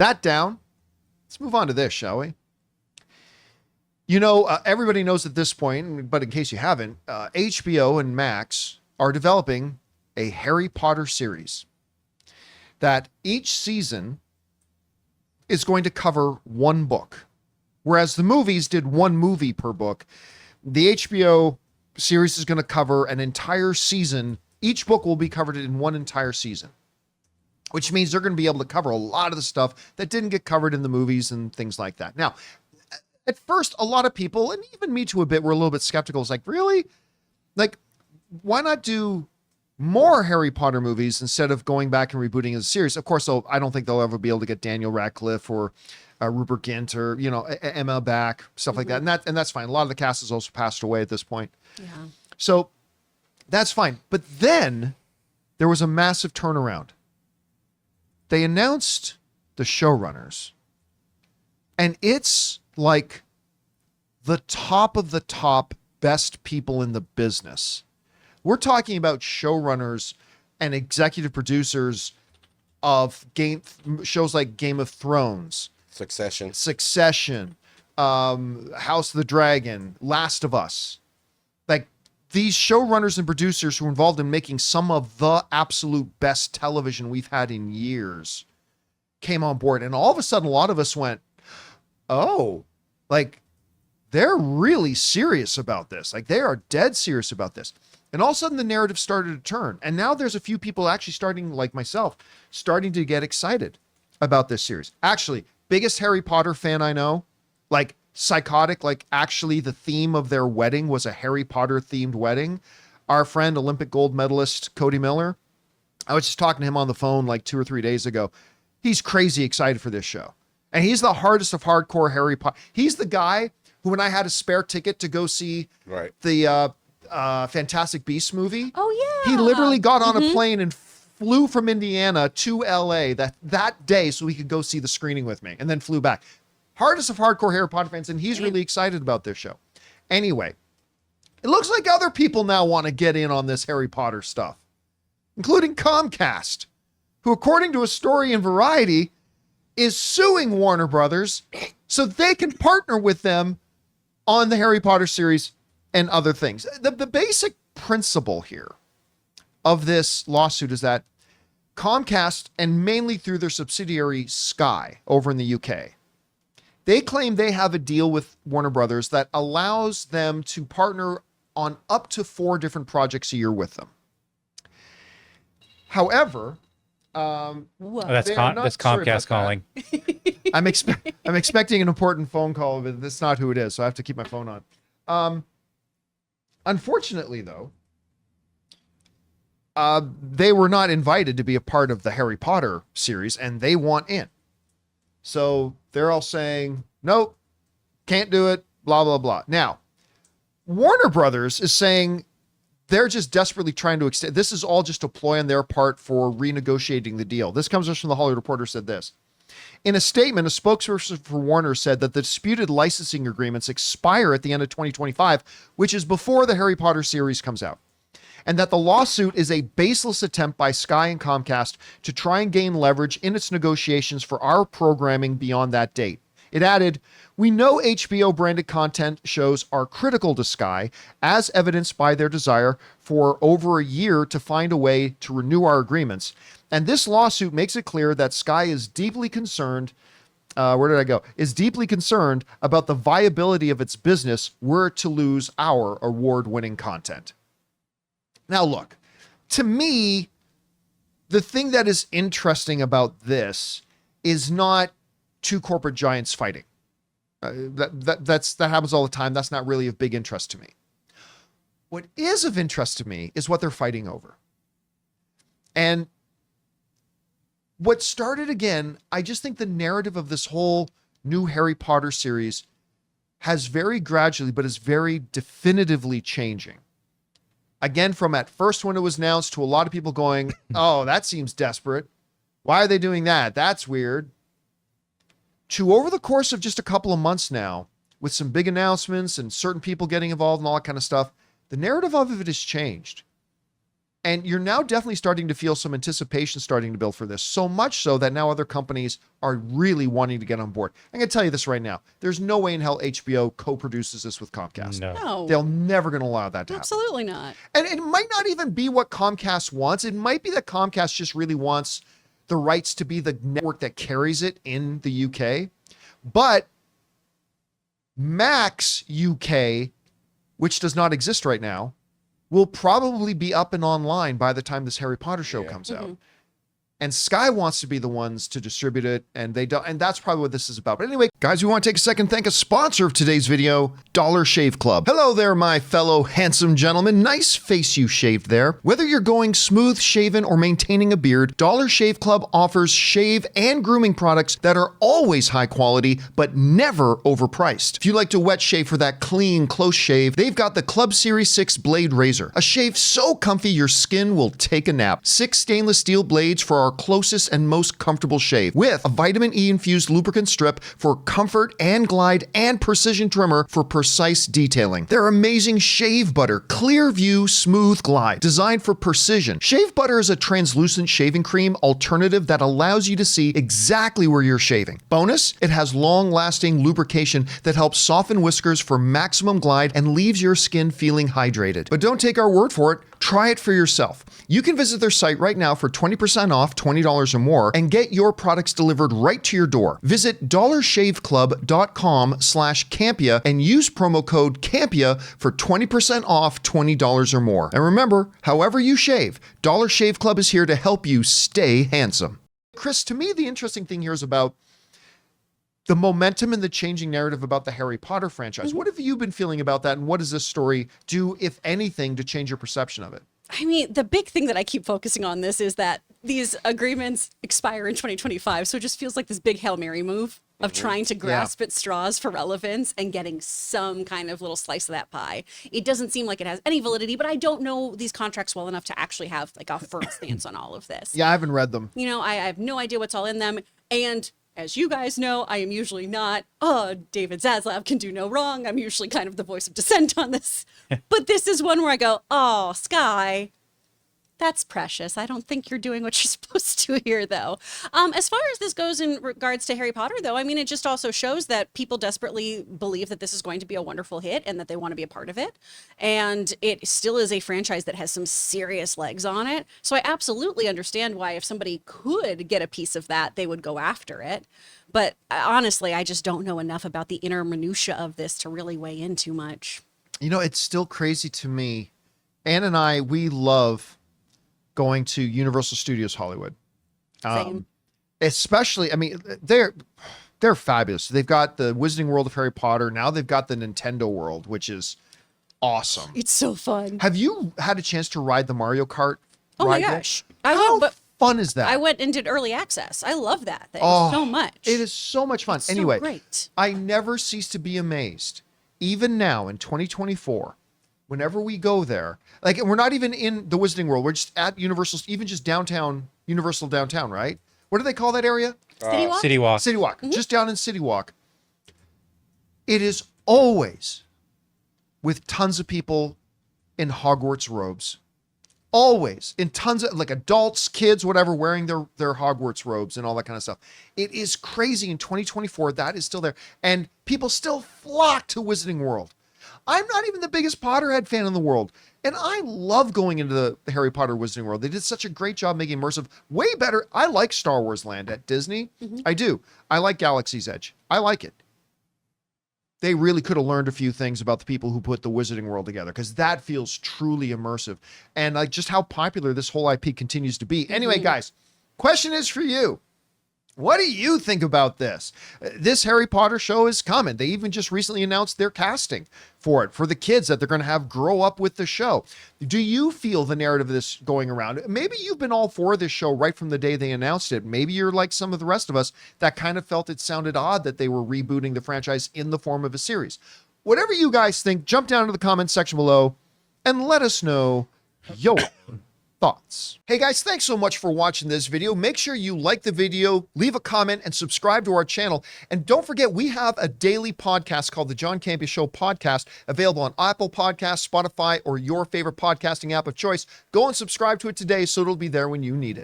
that down, let's move on to this, shall we? Everybody knows at this point, but in case you haven't, HBO and Max are developing a Harry Potter series that each season is going to cover one book. Whereas the movies did one movie per book, the HBO series is going to cover an entire season. Each book will be covered in one entire season, which means they're going to be able to cover a lot of the stuff that didn't get covered in the movies and things like that. Now, at first, a lot of people, and even me to a bit, were a little bit skeptical. It's like, really? Like, why not do more Harry Potter movies instead of going back and rebooting the series? Of course, I don't think they'll ever be able to get Daniel Radcliffe or Rupert Grint or, Emma back, stuff like that. And that's fine. A lot of the cast has also passed away at this point. Yeah. So that's fine. But then there was a massive turnaround. They announced the showrunners, and it's like the top of the top best people in the business. We're talking about showrunners and executive producers of shows like Game of Thrones, Succession, House of the Dragon, Last of Us. Like, these showrunners and producers who were involved in making some of the absolute best television we've had in years came on board. And all of a sudden, a lot of us went, oh, like, they're really serious about this. Like, they are dead serious about this. And all of a sudden, the narrative started to turn. And now there's a few people actually starting, like myself, starting to get excited about this series. Actually, biggest Harry Potter fan I know, like psychotic, like actually the theme of their wedding was a Harry Potter themed wedding. Our friend, Olympic gold medalist Cody Miller, I was just talking to him on the phone like 2 or 3 days ago. He's crazy excited for this show. And he's the hardest of hardcore Harry Potter. He's the guy who, when I had a spare ticket to go see the Fantastic Beasts movie, he literally got on a plane and flew from Indiana to LA that day so he could go see the screening with me, and then flew back. Hardest of hardcore Harry Potter fans, and he's really excited about this show. Anyway, it looks like other people now want to get in on this Harry Potter stuff, including Comcast, who, according to a story in Variety, is suing Warner Brothers so they can partner with them on the Harry Potter series and other things. The basic principle here of this lawsuit is that Comcast, and mainly through their subsidiary Sky over in the UK, they claim they have a deal with Warner Brothers that allows them to partner on up to 4 different projects a year with them. However, that's Comcast calling. I'm expecting an important phone call, but that's not who it is, so I have to keep my phone on. Unfortunately, though, they were not invited to be a part of the Harry Potter series, and they want in. So they're all saying, nope, can't do it, blah, blah, blah. Now, Warner Brothers is saying they're just desperately trying to extend. This is all just a ploy on their part for renegotiating the deal. This comes from the Hollywood Reporter, said this. In a statement, a spokesperson for Warner said that the disputed licensing agreements expire at the end of 2025, which is before the Harry Potter series comes out, and that the lawsuit is a baseless attempt by Sky and Comcast to try and gain leverage in its negotiations for our programming beyond that date. It added, "We know HBO branded content shows are critical to Sky, as evidenced by their desire for over a year to find a way to renew our agreements. And this lawsuit makes it clear that Sky is deeply concerned, is deeply concerned about the viability of its business were it to lose our award-winning content." Now look, to me, the thing that is interesting about this is not two corporate giants fighting. That happens all the time. That's not really of big interest to me. What is of interest to me is what they're fighting over. And what started again, I just think the narrative of this whole new Harry Potter series has very gradually, but is very definitively changing. Again, from at first when it was announced to a lot of people going, oh, that seems desperate. Why are they doing that? That's weird. To over the course of just a couple of months now, with some big announcements and certain people getting involved and all that kind of stuff, the narrative of it has changed. And you're now definitely starting to feel some anticipation starting to build for this. So much so that now other companies are really wanting to get on board. I'm going to tell you this right now. There's no way in hell HBO co-produces this with Comcast. No. They'll never going to allow that to happen. Absolutely not. And it might not even be what Comcast wants. It might be that Comcast just really wants the rights to be the network that carries it in the UK. But Max UK, which does not exist right now, will probably be up and online by the time this Harry Potter show comes out. And Sky wants to be the ones to distribute it, and they don't, and that's probably what this is about. But anyway, guys, we want to take a second to thank a sponsor of today's video, Dollar Shave Club. Hello there, my fellow handsome gentlemen. Nice face you shaved there. Whether you're going smooth shaven or maintaining a beard, Dollar Shave Club offers shave and grooming products that are always high quality, but never overpriced. If you like to wet shave for that clean, close shave, they've got the Club Series 6 Blade Razor, a shave so comfy your skin will take a nap. 6 stainless steel blades for our closest and most comfortable shave, with a vitamin E infused lubricant strip for comfort and glide, and precision trimmer for precise detailing. Their amazing shave butter, clear view smooth glide, designed for precision. Shave butter is a translucent shaving cream alternative that allows you to see exactly where you're shaving. Bonus, it has long lasting lubrication that helps soften whiskers for maximum glide and leaves your skin feeling hydrated. But don't take our word for it. Try it for yourself. You can visit their site right now for 20% off, $20 or more, and get your products delivered right to your door. Visit dollarshaveclub.com/Campea and use promo code Campea for 20% off, $20 or more. And remember, however you shave, Dollar Shave Club is here to help you stay handsome. Chris, to me, the interesting thing here is about the momentum and the changing narrative about the Harry Potter franchise. What have you been feeling about that? And what does this story do, if anything, to change your perception of it? I mean, the big thing that I keep focusing on this is that these agreements expire in 2025. So it just feels like this big Hail Mary move of trying to grasp at straws for relevance and getting some kind of little slice of that pie. It doesn't seem like it has any validity, but I don't know these contracts well enough to actually have like a firm stance on all of this. Yeah, I haven't read them. You know, I have no idea what's all in them. And as you guys know, I am usually not, oh, David Zaslav can do no wrong. I'm usually kind of the voice of dissent on this. But this is one where I go, oh, Sky, that's precious. I don't think you're doing what you're supposed to here, though. As far as this goes in regards to Harry Potter, though, I mean, it just also shows that people desperately believe that this is going to be a wonderful hit and that they want to be a part of it. And it still is a franchise that has some serious legs on it. So I absolutely understand why if somebody could get a piece of that, they would go after it. But honestly, I just don't know enough about the inner minutia of this to really weigh in too much. You know, it's still crazy to me. Ann and I, we love going to Universal Studios Hollywood. Same. Especially, I mean, they're fabulous. They've got the Wizarding World of Harry Potter. Now they've got the Nintendo World, which is awesome. It's so fun. Have you had a chance to ride the Mario Kart? Oh my gosh. How fun is that? I went and did early access. I love that thing so much. It is so much fun. It's anyway, so great. I never cease to be amazed, even now in 2024, whenever we go there, like, and we're not even in the Wizarding World. We're just at Universal, even just downtown, Universal downtown, right? What do they call that area? City Walk? City Walk. City Walk. Just down in City Walk. It is always with tons of people in Hogwarts robes. Always. In tons of, like, adults, kids, whatever, wearing their Hogwarts robes and all that kind of stuff. It is crazy in 2024. That is still there. And people still flock to Wizarding World. I'm not even the biggest Potterhead fan in the world. And I love going into the Harry Potter Wizarding World. They did such a great job making immersive. Way better. I like Star Wars Land at Disney. I do. I like Galaxy's Edge. I like it. They really could have learned a few things about the people who put the Wizarding World together, because that feels truly immersive. And like just how popular this whole IP continues to be. Anyway, guys, question is for you. What do you think about this? This Harry Potter show is coming. They even just recently announced their casting for it, for the kids that they're going to have grow up with the show. Do you feel the narrative of this going around? Maybe you've been all for this show right from the day they announced it. Maybe you're like some of the rest of us that kind of felt it sounded odd that they were rebooting the franchise in the form of a series. Whatever you guys think, jump down to the comments section below and let us know your thoughts. Hey guys, thanks so much for watching this video. Make sure you like the video, leave a comment, and subscribe to our channel. And don't forget, we have a daily podcast called the John Campea Show podcast, available on Apple Podcasts, Spotify, or your favorite podcasting app of choice. Go and subscribe to it today so it'll be there when you need it.